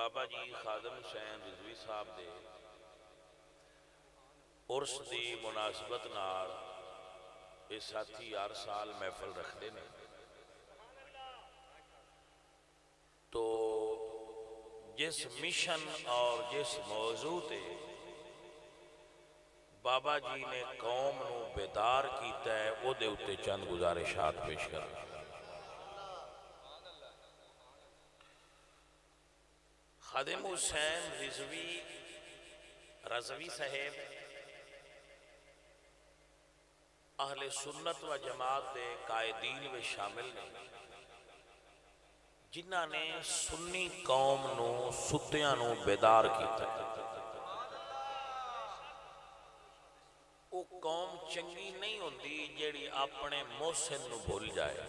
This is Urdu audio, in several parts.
بابا جی خادم حسین رضوی صاحب دے عرس دی مناسبت نال یہ ساتھی ہر سال محفل رکھتے ہیں. تو جس مشن اور جس موضوع تے بابا جی نے قوم نو بیدار کیتا ہے او دے اتے چند گزارشات پیش کر. خادم حسین رضوی صاحب اہل سنت و جماعت دے قائدین میں شامل نے جنہاں نے سنی قوم نو ستیاں نو بیدار کیتا. وہ قوم چنگی نہیں ہوندی جیڑی اپنے محسن نو بھول جائے.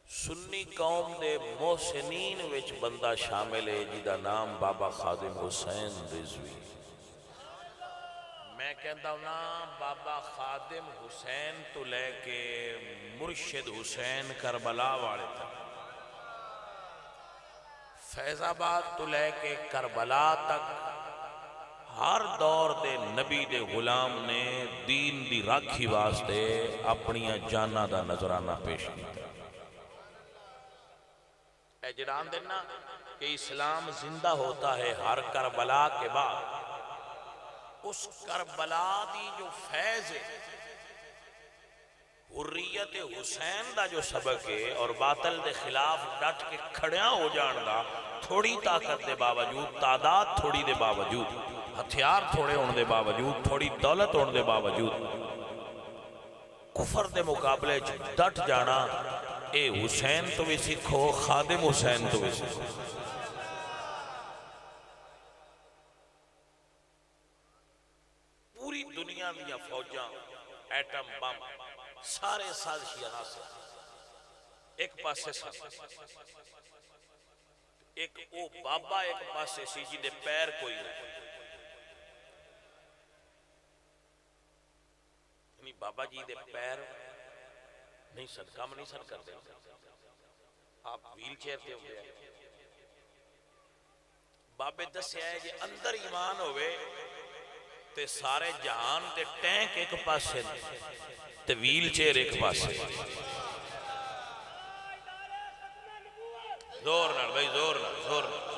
سنی قوم دے محسنین وچ بندہ شامل ہے جدا نام بابا خادم حسین رضوی. میں کہتا ہوں نا بابا خادم حسین تو لے کے مرشد حسین کربلا والے تک، فیض آباد تو لے کے کربلا تک ہر دور دے نبی دے غلام نے دین دی راکھی واسطے اپنی جانہ دا نظرانہ پیش کیا. اے جران دینا کہ اسلام زندہ ہوتا ہے ہر کربلا کے بعد. اس کربلا دی جو فیض ہے، حریت حسین دا جو سبق ہے اور باطل دے خلاف ڈٹ کے کھڑیاں ہو جان دا، تھوڑی طاقت دے باوجود، تعداد تھوڑی دے باوجود، ہتھیار تھوڑے ہونے دے باوجود، تھوڑی دولت ہونے دے باوجود کفر دے مقابلے ڈٹ جانا، اے حسین تو بھی سکھو، خادم حسین تو بھی سکھو. پوری دنیا دیا فوجاں، ایٹم بم، سارے سازشی عناصر ایک پاسے ساتھ، ایک او بابا ایک پاسے سی جی دے پیر کوئی نہیں. یعنی بابا جی دے پیر نہیں سن، کام نہیں سن کر دے. آپ ویل چیئر تے ہوئے ہیں. بابے دس ہے کہ اندر ایمان ہوئے تے سارے جہان تے ٹینک ایک پاسے تے ویل چیئر ایک پاسے. زور نال بھائی، زور نال، زور نال.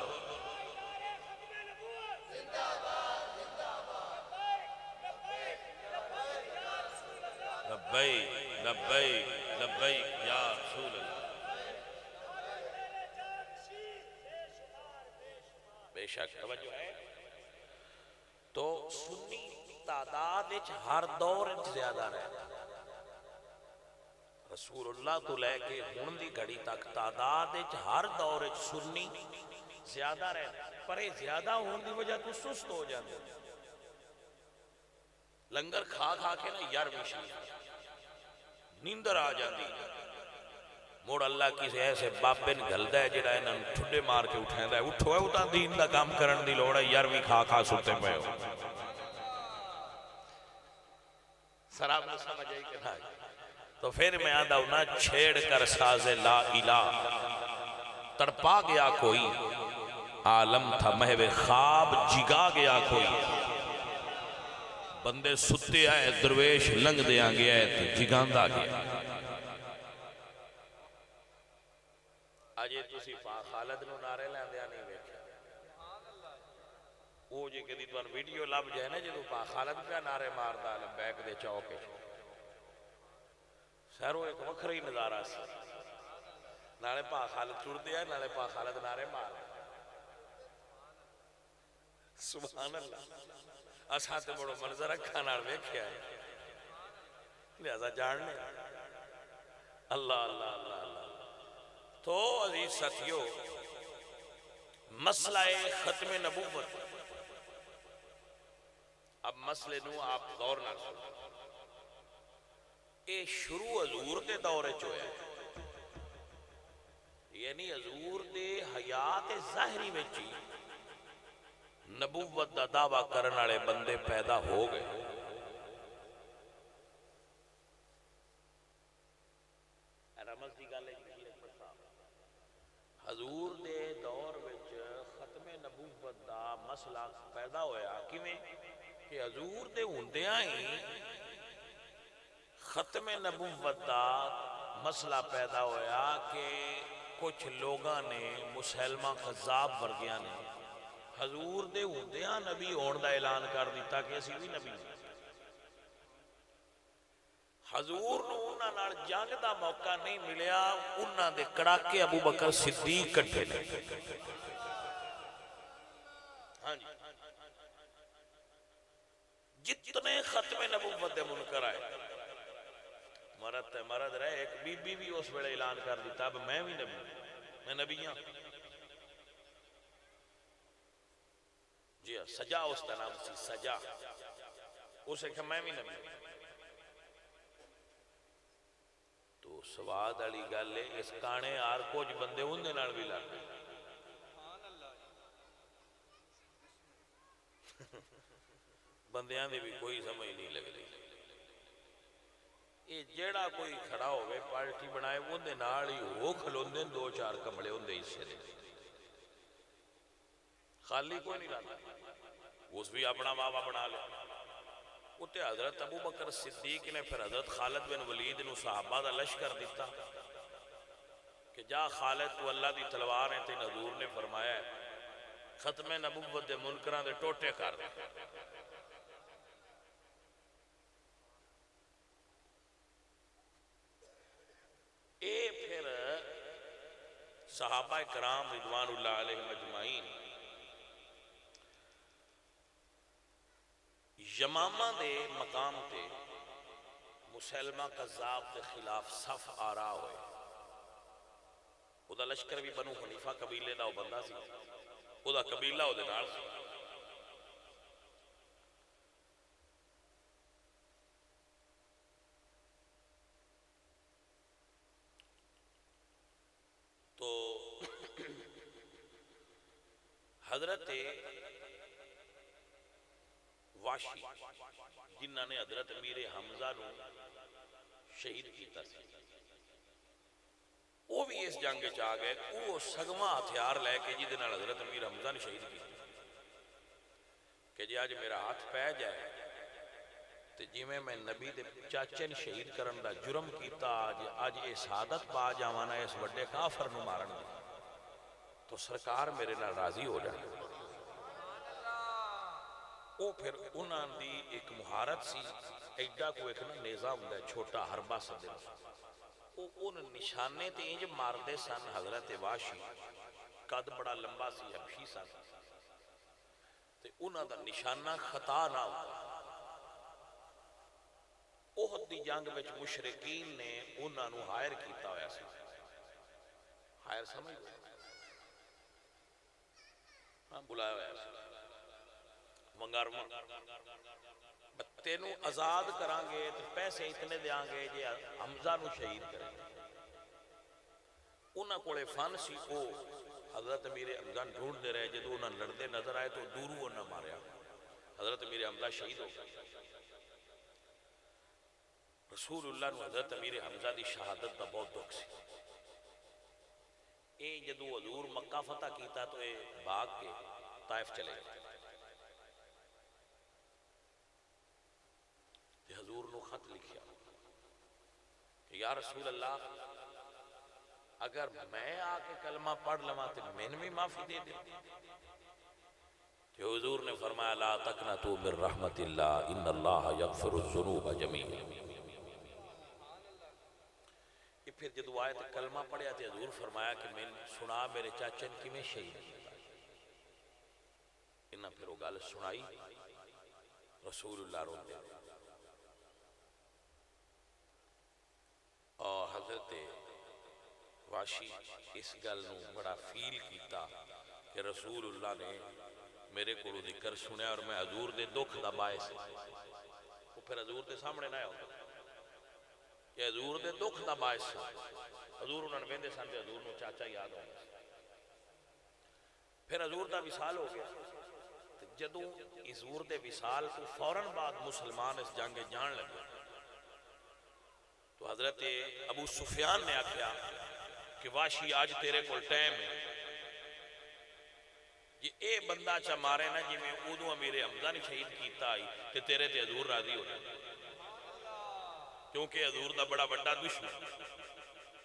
لبیک لبیک لبیک یا رسول اللہ. بے شک توجہ ہے. تو سنی تعداد ہر دور زیادہ رہتا. رسول اللہ تو لے کے ہن دی گھڑی تک تعداد ہر دور سنی زیادہ رہتا، پر یہ زیادہ ہون دی وجہ تو سست ہو جاتے. لنگر کھا کھا کے نا یار مشی نیندر آ جاتی. موڑ اللہ کسی ایسے بابے نے گھلدا ہے جڑا انہاں ٹھڈے مار کے اٹھیندا ہے. اٹھو ہے اٹھا دین دا کام کرن دی لوڑ ہے، یارویں کھا کھا ستے پے ہو. سراب نے سمجھ آئی کہ نہ. تو پھر میں آدھا ہوں نا چھیڑ کر ساز لا الہ تڑپا گیا کوئی، عالم تھا محو خواب جگا گیا کوئی. بندے ستے آئے درویش لنگ دیا گیا ہے تو جگاندہ گیا. آجے تسی خالد نو نعرے لیں دیا نہیں بیٹھا. وہ جے کدی تو ان ویڈیو لب جائے نا جدو خالد پہ نعرے مار دا بیک دے چوکے سہرو ایک وکھری نظارہ سی. نالے خالد ٹوڑ دیا، نالے خالد نعرے مار. سبحان اللہ. اساں تے بڑو منظر رکھا نال ویکھیا ہے، لہذا جاننے. اللہ اللہ اللہ اللہ. تو عزیز ساتھیو، مسئلہ ختم نبوت. اب مسئلے نو آپ غور نہ سنو. اے شروع حضور دے دورے چویا ہے، یعنی حضور دے حیات ظاہری وچی نبوت دا دعویٰ کرن والے بندے پیدا ہو گئے. رمض دی گل ہے حضور دے دور وچ پیدا ہویا کیویں کہ حضور دے ہوندیاں ہی ختم نبوت دا مسئلہ پیدا ہویا کہ کچھ لوگاں نے مسلمہ قذاب ورگیاں نے حضور دے ہوندیاں نبی ہون دا اعلان کر دیتا کہ اسی بھی نبی حضور نو انہاں نال جنگ دا موقع نہیں ملیا انہاں دے کڑاکے ابو بکر صدیق کٹھے نے ہاں جی جتنے ختم نبوت دے منکر آئے مرد رہے ایک بی بی بھی اس ویلے اعلان کر دیتا اب میں بھی نبی میں نبی ہاں جی سجا اس کا نام سی سجا اسے کہ میں بھی نبی تو سواد علی گل ہے اس کانے آر کچھ بندے اندے نال بھی لڑ گئے بندیاں دی بھی کوئی سمجھ نہیں لگ رہی یہ جیڑا کوئی کھڑا ہوئے پارٹی بنائے اندے نال ہی ہو کھلوندے دو چار کمڑے اندے حصے دے خالی کوئی نہیں رہتا اس بھی اپنا بابا بنا لے اتے حضرت ابو بکر صدیق نے پھر حضرت خالد بن ولید نے صحابہ دا لشکر دیتا کہ جا خالد تو اللہ دی تلوار ہے تین حضور نے فرمایا ہے ختم نبوت دے منکران دے ٹوٹے کر دے اے پھر صحابہ کرام رضوان اللہ علیہ مجمعین یمامہ دے مقام تے مسلمہ قذاب دے خلاف صف آ رہا ہوئے او دا لشکر بھی بنو حنیفہ قبیلے دا او بندہ سی او دا قبیلہ او دے نال سی تو حضرت واشی جنہ نے حضرت امیر حمزہ نو شہید کیتا سی وہ بھی اس جنگ چاہ گئے وہ سگما ہتھیار لے کے جی دنال حضرت امیر حمزہ نے شہید کیتا کہ جی آج میرا ہاتھ پہ جائے تو جی میں نبی دے چاچے نے شہید کرن دا جرم کیتا آج یہ سعادت پا جاوانا اس وڈے کافر نو مارن دی تو سرکار میرے نال راضی ہو جائے وہ پھر انہاں دی ایک مہارت سی ایڈا کو ایک نیزہ ہوں ہے چھوٹا حربہ سدے وہ ان نشانے تے انج ماردے سن حضرت واشی قد بڑا لمبا سی حبشی سن تے انہاں دا نشانہ خطا نہ ہوتا احد دی جنگ وچ مشرکین نے انہاں نو ہائر کیتا ہویا سی ہائر سمجھ گئے ہاں بلایا ہویا سی منگارواں تینوں آزاد کران گے تو پیسے اتنے دیاں گے جے حمزہ نو شہید کریں انہاں کولے فن سی او حضرت امیر حمزہ ڈھونڈ دے رہے جدو انہاں لڑدے نظر آئے تو دورو انہاں ماریا حضرت امیر حمزہ شہید ہو گئے رسول اللہ نو حضرت امیر حمزہ دی شہادت دا بہت دکھ سی اے جدو حضور مکہ فتح کیتا تو اے بھاگ کے طائف چلے گئے حضور نو خط لکھیا کہ یا رسول اللہ اگر میں آکے کلمہ پڑھ لما تو میں نے بھی معافی دے دے کہ حضور نے فرمایا لا تقنطوا من رحمت اللہ ان اللہ یغفر الذنوب جميعا یہ پھر جدو آئے تو کلمہ پڑھیا تو حضور فرمایا کہ میں سنا میرے چاچن کی میں شہید کیتا انہاں پھر وہ گل سنائی رسول اللہ رو دے اور حضرت واشی اس گل نو بڑا فیل کیتا کہ رسول اللہ نے میرے کو ذکر سنیا اور میں حضور دے دکھ دا باعث وہ پھر حضور دے سامنے نہ ہوتا کہ حضور دے دکھ دا باعث حضور انہوں نے ویندے سن تے حضور نو چاچا یاد ہو پھر حضور دا وصال ہو گیا جدوں حضور دے وصال کو فوراً بعد مسلمان اس جنگ جان لگے تو حضرت ابو سفیان نے آکھیا کہ واشی آج تیرے کو ٹائم ہے یہ اے بندہ چا مارے نا جی میں ادو امیر حمزہ نے شہید کیتا آئی کہ تیرے تے حضور راضی ہو جائے، کیونکہ حضور دا بڑا بڑا دشمن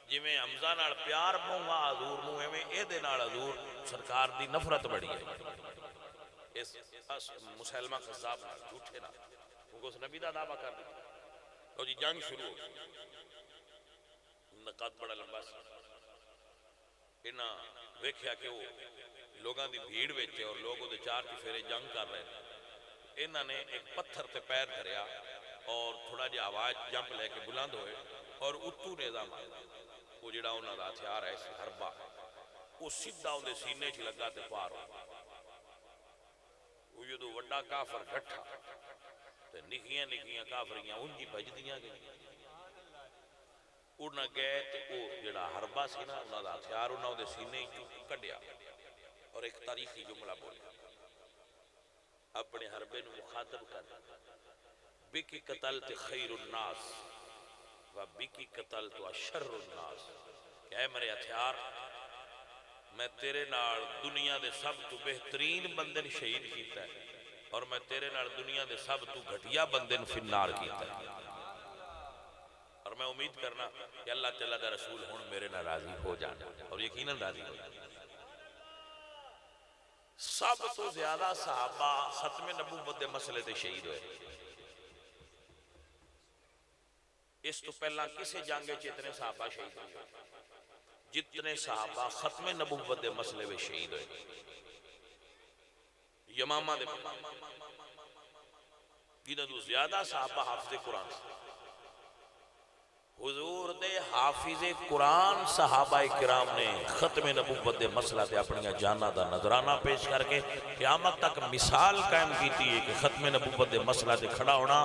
جی میں حمزہ نال پیار پاؤں حضور نو ایویں اے دے نال حضور سرکار دی نفرت بڑی ہے اس مسلمہ قذاب نال جھوٹے نال، کیونکہ اس نبی دا دعویٰ کر دیتا تو جی جنگ شروع ہو نقاد بڑا لمبا سی انہاں ویکھیا کہ وہ لوگاں دی بھیڑ ویچے اور لوگوں دے چار چفیرے جنگ کر رہے ہیں، انہاں نے ایک پتھر تے پیر دھریا اور تھوڑا جا آواز جمپ لے کے بلند ہوئے اور اتو نیزہ مارا، وہ جڑا انہاں دا ہتھیار ہے سی حربہ وہ سیدھا ان دے سینے چ لگا تے پار ہو وہ جدو وڈا کافر ڈٹھا تے نکیاں نکیاں کافریاں انجی بھجدیاں گئی انہاں گئے تے وہ جڑا حربہ سی نا انہاں دا ہتھیار انہاں دے سینے چ کڈیا اور ایک تاریخی جملہ بولیا اپنے حربے نو مخاطب کر بکی قتلت خیر الناس و بکی قتلت شر الناس کہ اے میرے ہتھیار میں تیرے نال دنیا دے سب تو بہترین بندے شہید کیتا ہے اور میں تیرے نال دنیا دے سب تو گھٹیا بندے فنار کیتا ہے، اور میں امید کرنا کہ اللہ تعالیٰ دا رسول ہون میرے نال راضی ہو جانا اور یقیناً راضی ہو جانا۔ سب تو زیادہ صحابہ ختم نبوت دے مسئلے تے شہید ہوئے، اس تو پہلا کسے جانگے اتنے صحابہ شہید ہوئے جتنے صحابہ ختم نبوت دے مسئلے میں شہید ہوئے، یمامہ دے جنہاں تو زیادہ صحابہ حافظ قرآن سے حضور دے حافظ قرآن صحابہ کرام نے ختم نبوت دے مسئلہ تے اپنی جانہ دا نظرانہ پیش کر کے قیامت تک مثال قائم کیتی ہے کہ ختم نبوت دے مسئلہ تے کھڑا ہونا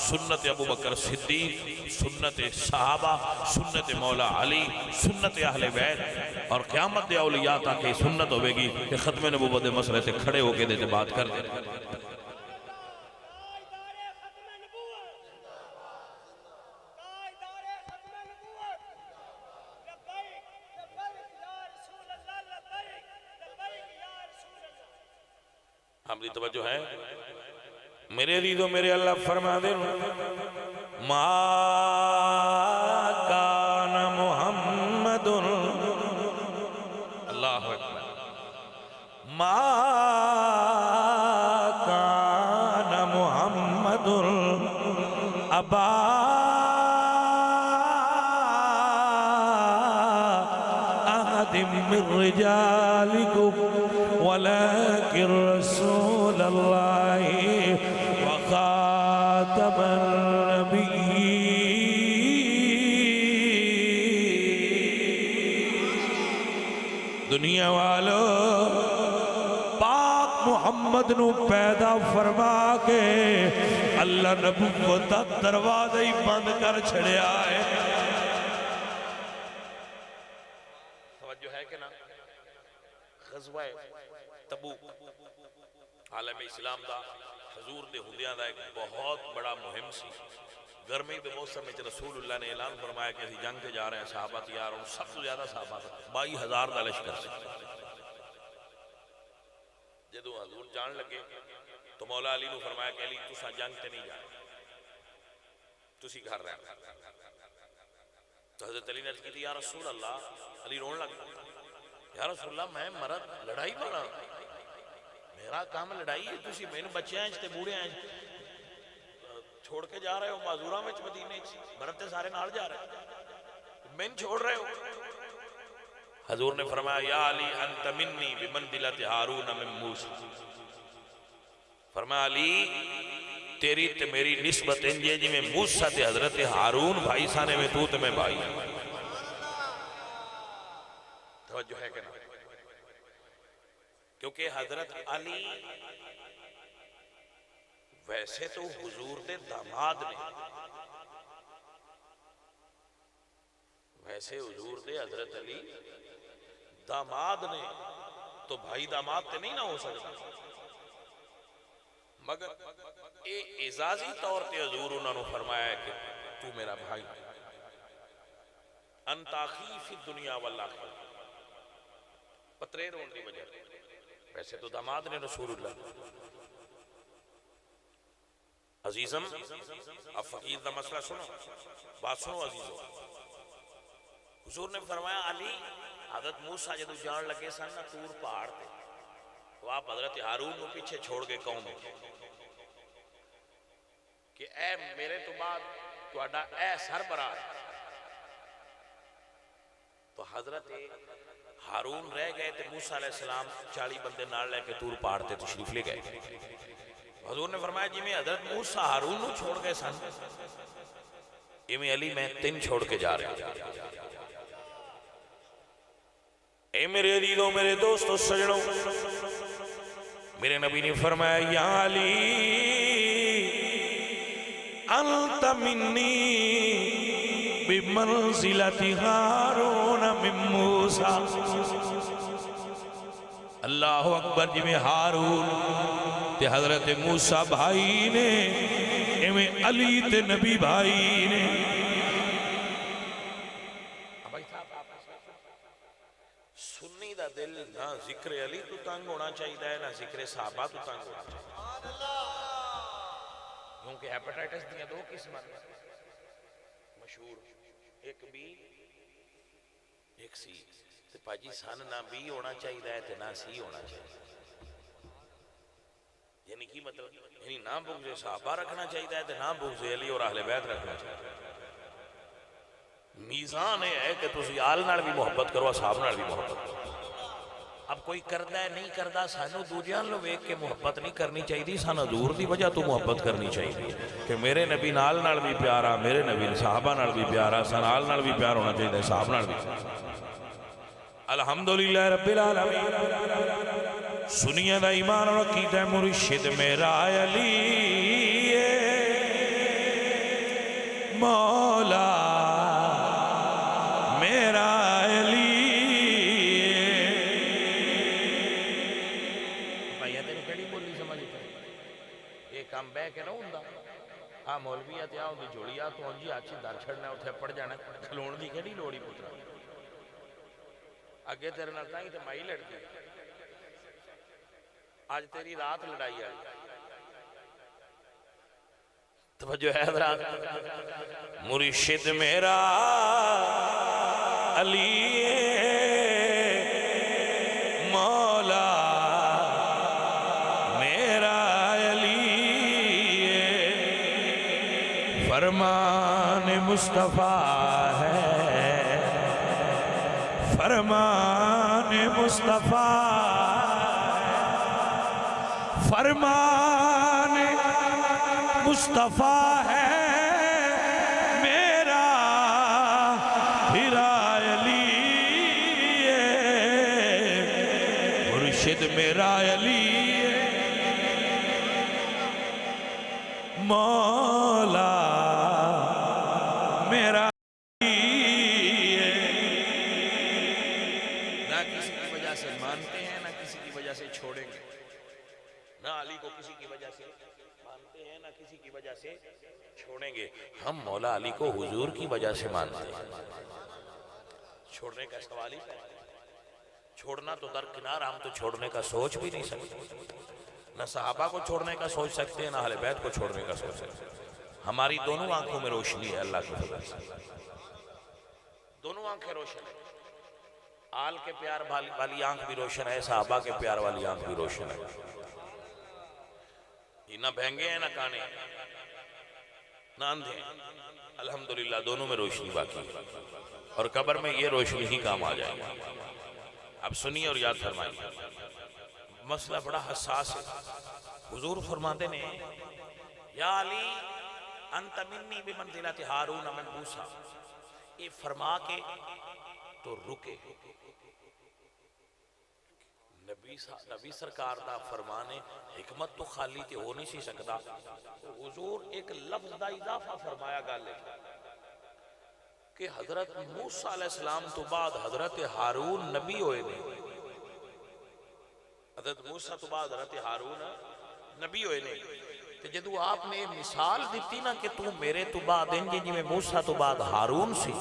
سنت ابو بکر صدیق، سنت صحابہ، سنت مولا علی، سنت اہل بیت اور قیامت دے اولیاء تک یہ سنت ہوئے گی کہ ختم نبوت دے مسئلے تے کھڑے ہو کے دے بات کر دے۔ ہماری توجہ ہے میرے عزیزو میرے اللہ فرما دے ما کان محمد اللہ اکبر ما کان محمد ابا احد من رجالکم ولكن رسول الله وخاتم النبي دنیا والو پاک محمد نو پیدا فرما کے اللہ نبوت دا دروازہ ہی بند کر چھڑیا ہے۔ توجہ ہے کہ نا غزوہ تبوک عالم اسلام دا حضور دے ہندیاں دا ایک بہت بڑا مہم سی، گرمی دے موسم میں رسول اللہ نے اعلان فرمایا کہ اسی جنگ کے جا رہے ہیں، صحابہ تیار ہوں، سب سے زیادہ صحابہ 22,000 دا لشکر سے جدو حضور جان لگے تو مولا علی نے فرمایا کہ علی تسا جنگ تے نہیں جانا تسی گھر رہے تو حضرت علی نے عرض کی یا رسول اللہ، علی رون لگا یا رسول اللہ میں مرد لڑائی پڑا میرا کام لڑائی ہے، تسی میں بچے ہیں تے بوڑھے ہیں چھوڑ کے جا رہے ہو معذورہ میں مدینے مرد تے سارے نال جا رہے میں چھوڑ رہے ہو۔ حضور نے فرمایا یا علی انت منی بمنزلت ہارون من موسیٰ، فرمایا علی تیری تے میری نسبت انجے جی میں موسیٰ تے حضرت ہارون بھائی سانے میں تو تے میں بھائی توجہ ہے کہ نا، کیونکہ حضرت علی ویسے تو حضور دے داماد نے، ویسے حضور دے حضرت علی داماد نے تو بھائی داماد تے نہیں نہ ہو سکتا، مگر اے اعزازی طور تے حضور انہوں نے فرمایا ہے کہ تو میرا بھائی انت اخی فی الدنیا والآخرہ، پترے رون دی وجہ ایسے تو داماد نے رسول اللہ عزیزم اب فقیر دا مسئلہ سنو بات سنو عزیزو حضور نے فرمایا علی حضرت موسیٰ جدو جان لگے سن نا تور پہاڑ تے تو آپ حضرت ہارون کو پیچھے چھوڑ کے قوم کہ اے میرے تو بعد تو اڈا اے سربراہ تو حضرت ہارون رہ گئے تے موسیٰ علیہ السلام 40 بندے نال لے کے تور پہاڑ تے تشریف لے گئے حضور نے فرمایا جی میں حضرت موسیٰ ہارون کو چھوڑ گئے سن امی علی میں 3 چھوڑ کے جا رہے ہیں اے میرے عزیزوں میرے دوستوں سجنوں میرے نبی نے فرمایا یا علی انت منی بمنزلت ہارون من موسیٰ اللہ اکبر جی میں ہارون تے حضرت موسیٰ بھائی نے ایویں علی تے نبی بھائی نے سنی دا دل نہ ذکر علی تو تنگ ہونا چاہیے ہے نہ ذکر صحابہ تو تنگ ہونا چاہیے کیونکہ ہیپیٹائٹس دیا 2 قسم مشہور ایک بی ایک سی تے پاجی سن نہ بی ہونا چاہیے ہے تے نہ سی ہونا چاہیے یعنی کی مطلب یعنی نہ بغض صحابہ رکھنا چاہیے تے نہ بغض علی اور اہل بیت رکھنا چاہیے میزان ہے کہ تسی آل نال بھی محبت کرو صحابہ نال بھی محبت کرو اب کوئی کردہ ہے نہیں کردہ سانو دوجان لو ایک کے محبت نہیں کرنی چاہیے سانو حضور دی وجہ تو محبت کرنی چاہیے کہ میرے نبی نال نال بھی پیارا میرے نبی صحابہ نال بھی پیارا سنال نال بھی پیار ہونا چاہیے صحابہ نال بھی الحمدللہ رب العالمین سنیے دا ایمان اور عقیدہ مرشد میرا علی مولا میرا علی بھائیہ تیرے کڑی بولی سمجھتے ایک کام بے کے نہ ہوندہ ہاں مولویت یا ہوندی جوڑیا تو انجی آچی دار چھڑنا اتھے پڑ جانا کھلون دی کڑی لوڑی پترا آگے تیرے نلتا ہی تے مائی لڑکی آج تیری رات لڑائی آئی توجہ ہے حضرات مرشد میرا علی مولا میرا علی فرمان مصطفیٰ ہے فرمان مصطفیٰ فرمان مصطفیٰ ہے میرا ہیرا علی مرشد میرا علی مولا میرا علی نہ کسی کی وجہ سے مانتے ہیں نہ کسی کی وجہ سے چھوڑیں گے نہ علی کو کسی کی وجہ سے مانتے ہیں نہ کسی کی وجہ سے چھوڑیں گے ہم مولا علی کو حضور کی وجہ سے مانتے ہیں چھوڑنے کا سوال ہی چھوڑنا تو درکنار ہم تو چھوڑنے کا سوچ بھی نہیں سکتے نہ صحابہ کو چھوڑنے کا سوچ سکتے ہیں نہ اہل بیت کو چھوڑنے کا سوچ سکتے ہیں ہماری دونوں آنکھوں میں روشنی ہے اللہ کی فضل سے دونوں آنکھیں روشن ہیں آل کے پیار والی آنکھ بھی روشن ہے صحابہ کے پیار والی آنکھ بھی روشن ہے یہ نہ بھینگے ہیں نہ کانے نہ اندھے الحمدللہ دونوں میں روشنی باقی ہے اور قبر میں یہ روشنی ہی کام آ جائے گا اب سنیے اور یاد فرمائیے مسئلہ بڑا حساس ہے حضور فرماتے نے یا علی انت منی بمنزلت ہارون من موسیٰ یہ فرما کے تو رکے نبی سرکار دا فرمانے حکمت تو خالی تے ہو نہیں سی سکتا حضور ایک لفظ دا اضافہ فرمایا گا لے کہ حضرت موسیٰ علیہ السلام تو بعد حضرت ہارون نبی ہوئے نے حضرت موسیٰ تو بعد حضرت ہارون نبی ہوئے نے کہ جدو آپ نے مثال دیتی نا کہ تو میرے تو بعد انجی جی میں موسیٰ تو بعد ہارون سی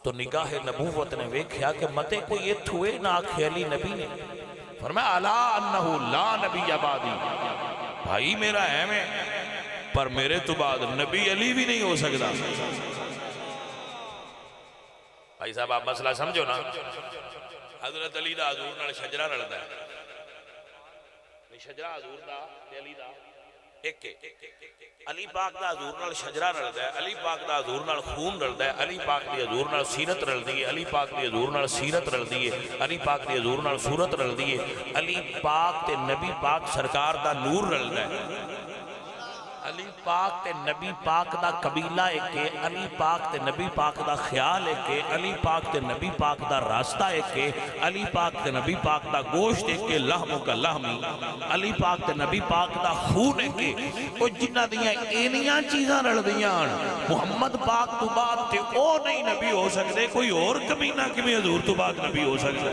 تو نگاہ نبوت نے ویکھیا کہ متے کوئی اتھوئے نہ آکھے علی نبی نے فرمایا الا انہ لا نبی بعدی، بھائی میرا ہے میں، پر میرے تو بعد نبی علی بھی نہیں ہو سکتا۔ بھائی صاحب آپ مسئلہ سمجھو نا، حضرت علی دا حضور نال شجرہ رلدا ہے، شجرہ حضور دا تے علی دا ایک علی پاک دا حضور نال شجرہ رلدا ہے، علی پاک دا حضور نال خون رلدا ہے، علی پاک دی حضور نال سیرت رلدی ہے، علی پاک دی حضور نال سیرت رلدی ہے، علی پاک دی حضور نال صورت رلدی ہے، علی پاک تے نبی پاک سرکار دا نور رلدا ہے، علی پاک تے نبی پاک دا قبیلہ ایک ہے، علی پاک تے نبی پاک دا خیال ایک ہے، علی پاک تے نبی پاک دا راستہ ایک ہے، علی پاک تے نبی پاک دا گوشت ایک ہے، لحم کا لحمی، علی پاک تے نبی پاک دا خون ایک ہے۔ وہ جنہ دیاں اینیاں چیزاں رڑ دیاں محمد پاک تو بعد تے او نہیں نبی ہو سکتے، کوئی اور کمینہ کمی حضور تو بعد نبی ہو سکتے۔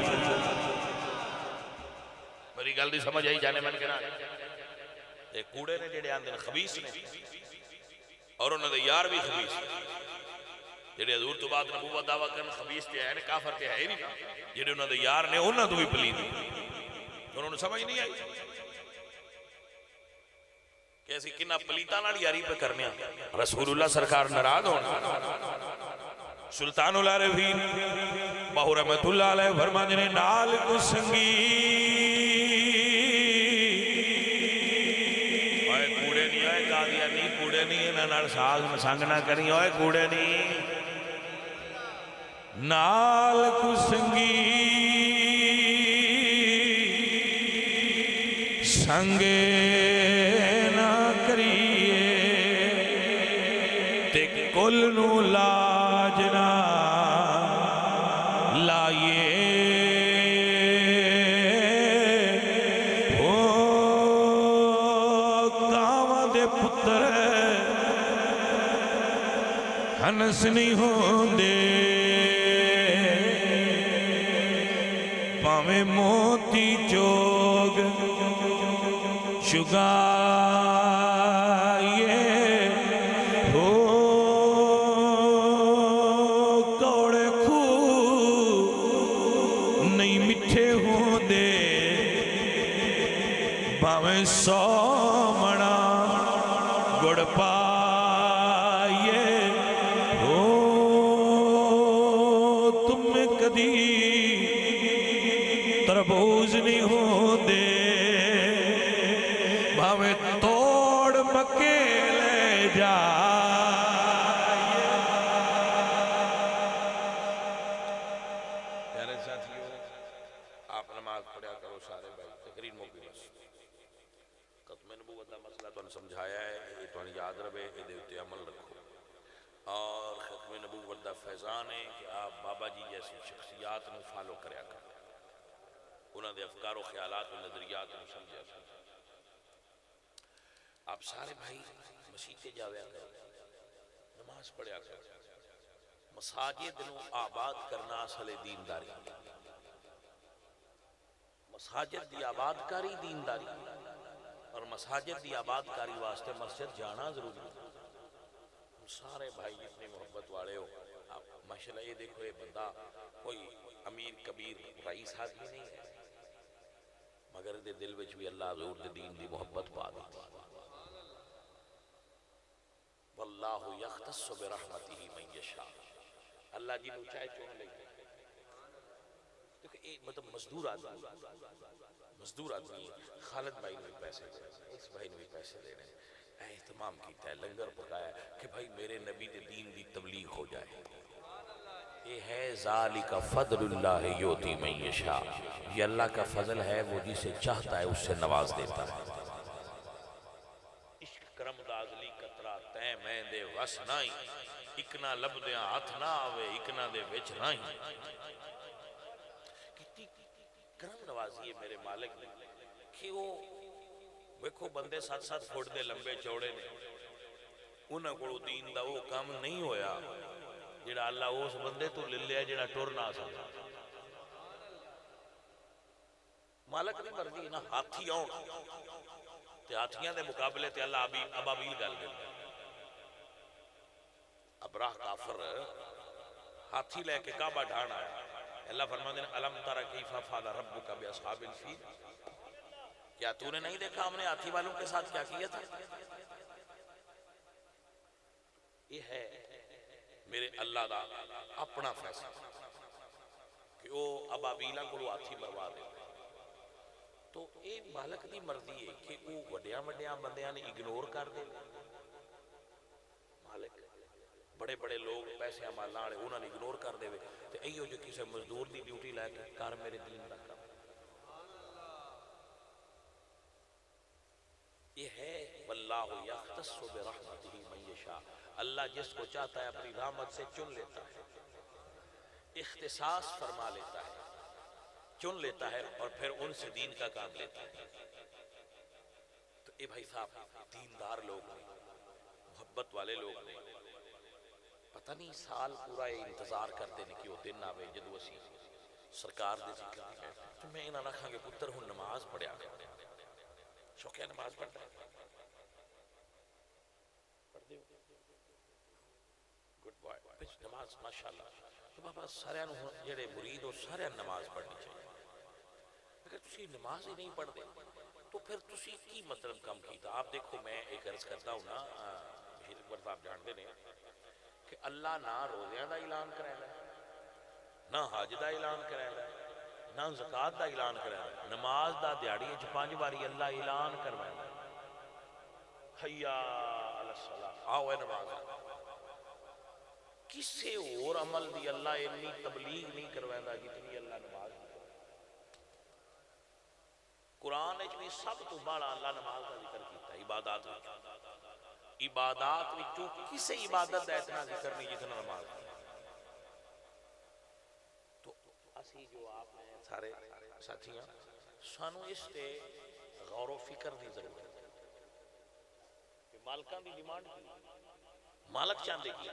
بڑی گل دی سمجھ آئی جانے من کے نا، ایک کوڑے نے جڑے آندے خبیث نے اور انہوں نے یار بھی خبیث جڑے حضور تو بعد نبوت دعویٰ کرن خبیث تے ہے کافر تے ہے نہیں، جڑے انہوں نے یار نے انہوں تو بھی پلید انہوں نے سمجھ نہیں آئی کہ ایسی کنہ پلیتاں نال یاری پہ کرنے رسول اللہ سرکار ناراض ہونا۔ سلطان العارفین باہو رحمت اللہ علیہ فرماتے ہیں نال کو سنگی کوڑے نہیں انہاں ساز مسنگ نہ کریں، اوے کوڑے نہیں نال کو سنگی سنگے نہ کریے تے کل نو لاج نہ لائیے ہنس نہیں ہوندے پاویں موتی چوگ شگائیے ہو کوڑے کھو نہیں مٹھے ہوندے پاویں سو مڑا گڑ پا تربوز نہیں ہوندے بھاوے توڑ مکے لے جا۔ پیارے ساتھیو آپ نماز پڑھیا کرو سارے بھائی تقریر موقع بس ختم نبوت دا مسئلہ تو سمجھایا ہے، یہ تو یاد رہے یہ دیوتے عمل رکھو، اور ختم نبوت دا فیضان ہے کہ آپ بابا جی جیسی شخصیات میں فالو کریا کرو، انہوں نے افکار و خیالات و نظریات میں سمجھا سکتا۔ آپ سارے بھائی مسیحے جاویا کرو، نماز پڑھیا کرو، مساجد نو آباد کرنا اصل دینداری، مساجد دی آباد کاری دینداری، اور مساجد دی آباد کاری واسطے مسجد جانا ضروری ہے۔ سارے بھائی جتنے محبت والے ہو، ماشاءاللہ یہ دیکھو یہ بندہ کوئی امیر کبیر رئیس آدمی نہیں ہے، مگر دے دل وچ بھی اللہ حضور دے دین دی محبت پا دیتی۔ واللہ یختص برحمتہ من یشاء، اللہ جی نو چاہے چون لے دیکھو یہ مطلب مزدور آدمی خالد بھائی نے بھی پیسے دینے، اس بھائی نے بھی پیسے دینے، اہتمام کیتا ہے، لنگر پکایا کہ بھائی میرے نبی دے دین دی تبلیغ ہو جائے۔ یہ ہے ذالک فضل اللہ یؤتی من یشاء، یہ اللہ کا فضل ہے، وہ جسے چاہتا ہے اس سے نواز دیتا ہے۔ عشق کرم دازلی قطرہ تیں میں دے وس نائی، اکنا لب دیاں ہاتھ نہ آوے اکنا دے وچ نائی۔ کتنی کرم نوازی ہے میرے مالک نے کہ وہ ویکھو بندے 7-7 فٹ دے لمبے چوڑے نے، انہاں کو دین دا وہ کام نہیں ہویا جڑا اللہ اس بندے تو لے لیا جڑا ٹر نہ سکتا۔ مالک نہیں مرضی نہ ہاتھی آؤں تے ہاتھیاں دے مقابلے تے اللہ ابابیل گل دے ابراہ کافر ہاتھی لے کے کعبہ ڈھان آیا، اللہ فرماتے ہیں الم تر کیف فعل ربک باصحاب الفیل، کیا تو نے نہیں دیکھا ہم نے ہاتھی والوں کے ساتھ کیا کیا تھا؟ یہ ہے میرے اللہ دا اپنا فیصلہ کہ وہ ابابیلا کو ہاتھی مروا دے. تو یہ مالک دی مرضی ہے کہ وہ وڈیاں وڈیاں بندیاں نے اگنور کر دے. مالک بڑے بڑے لوگ پیسے مالاں والے انہاں نے اگنور کر دے تے ایو جو کسے مزدور دی ڈیوٹی لے کے کر میرے دین دا کام. یہ ہے واللہ یختص برحمتہ من یشاء، اللہ جس کو چاہتا ہے اپنی رحمت سے چن لیتا ہے، اختصاص فرما لیتا ہے، چن لیتا ہے اور پھر ان سے دین کا کام لیتا ہے. تو اے بھائی صاحب دیندار لوگ نے، محبت والے لوگ نے، پتہ نہیں سال پورا انتظار کرتے ہیں کہ وہ دن آوے جدو اسی سرکار دے ذکر ہے. تو میں انہاں رکھاں گے پتر ہن نماز پڑھیا شوقیہ نماز پڑھتا ہے پڑھ دیو گڈ بوائے نماز ماشاءاللہ. تو بابا سارے جڑے مرید ہو سارے نماز پڑھنی چاہیے. اگر تسی نماز ہی نہیں پڑھ دے تو پھر تسی کی مطلب کم کیتا. آپ دیکھو میں ایک عرض کرتا ہوں نا، بشیر اکبر صاحب جانتے ہیں کہ اللہ نہ روزیاں دا اعلان کرائے نہ حج دا اعلان کرائے نہ زکات دا اعلان کرائے، نماز دا دیہڑی وچ 5 باری اللہ اعلان کروائے حی علی الصلاۃ، آؤ اے نماز. کسے اور عمل دی اللہ اتنی تبلیغ نہیں کروائے جتنی اللہ نماز دی. قرآن وچ بھی سب تو بڑا اللہ نماز کا ذکر کیتا ہے. عبادات وچوں کسے عبادت دا اتنا ذکر نہیں جتنا نماز دا. تو اسی جو آپ نے سارے ساتھیاں سانو اس تے غور و فکر دی ضرورت ہے کہ مالکاں دی ڈیمانڈ کی مالک چاہتے کی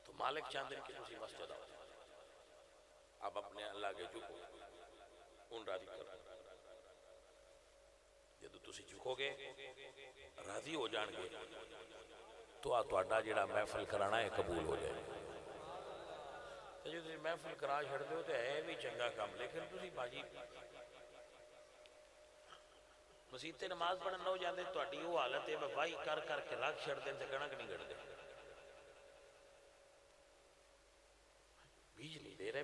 تو مالک چاہتے ہیں کہ تسی مسجد آؤ. اب اپنے اللہ کے جھکو ان راضی کرو. جدو تسی جھکو گے راضی ہو جان گے تو تہاڈا جڑا محفل کرانا ہے قبول ہو جائے. جو تسی محفل کرا چھڑ دے ہو تو ہے بھی چنگا کام، لیکن تسی باجی مسجد تے نماز پڑھن نہ ہو جاندے تہاڈی وہ حالت ہے واہی کر کر کے رکھ چھڑ دیں تے کڑک نہیں گڑ دے بیج نہیں دے رہے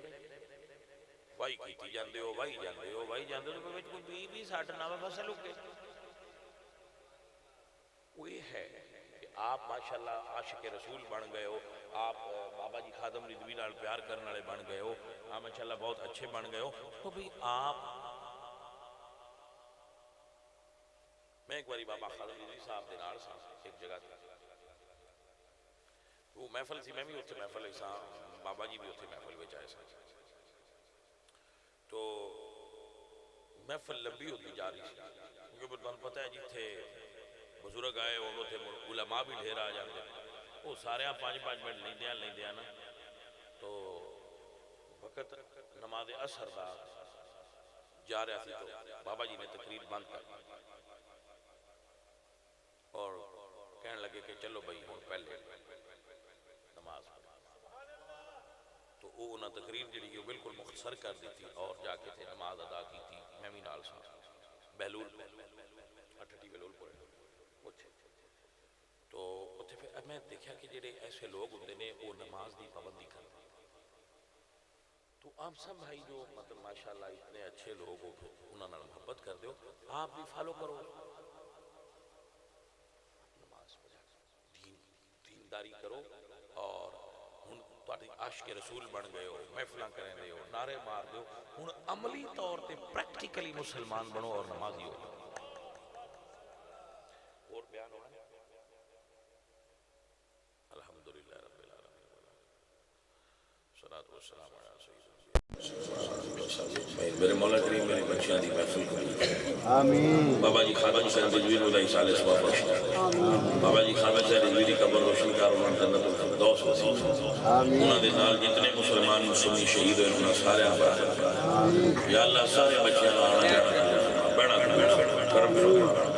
واہی کیتی جاندے ہو واہی جاندے ہو واہی جاندے ہو تو کوئی بیج بھی ساٹھ نہ فصل اگے. وہ یہ ہے کہ آپ ماشاءاللہ عاشق رسول بن گئے ہو، آپ بابا جی خادم رضوی نال پیار کرنے والے بن گئے ہو، آپ ماشاءاللہ بہت اچھے بن گئے ہو. تو بھی آپ میں ایک باری بابا خادم رضوی صاحب دے نال سا ایک جگہ وہ محفل سی، میں بھی اتنے محفل سا، بابا جی بھی اتنے محفل میں آئے سا. تو محفل لمبی ہوتی جا رہی سی کیونکہ تمہیں پتہ ہے جتھے بزرگ آئے وہ تھے علماء بھی ڈھیر آ جاتے وہ سارے 5-5 منٹ نہیں دیا نا. تو وقت نماز عصر دا جا رہا سی تو بابا جی نے تقریر بند کر اور کہنے لگے کہ چلو بھائی ہوں پہلے نماز پڑھ. تو وہ انہاں تقریر جڑی بالکل مختصر کر دی تھی اور جا کے تھے نماز ادا کی تھی. میں بھی نال سا بہلول اٹھٹی بہلول پورے تو اتنے پھر میں دیکھا کہ جڑے ایسے لوگ ہوتے ہیں وہ نماز دی پابندی کرتے ہیں. تو آپ سب بھائی جو مطلب ماشاءاللہ اتنے اچھے لوگ ہو انہوں نے محبت کر دو، آپ بھی فالو کرو نماز پڑھو دینداری کرو اور ہن تہاڈے عاشق رسول بن گئے ہو، محفلاں کریں دے ہو، نعرے مار دو، ہن عملی طور تے پریکٹیکلی مسلمان بنو اور نمازی ہو جاؤ. اور بیان ہونا ہے الحمدللہ رب العالمین صلاۃ والسلام علی سیدنا میرے مولا کریم میری بچیاں دی محفل کو آمین. بابا جی خادم صاحب رضوی اللہ صالح ثواب بخش آمین. بابا جی خادم صاحب رضوی دی قبر روشن کر انہاں جنت الفردوس نصیب آمین. انہاں دے نال جتنے مسلمان مسلمی شہید ہوئے انہاں سارے آباد آمین. یا اللہ سارے بچیاں نال آنا بڑا کرم فرما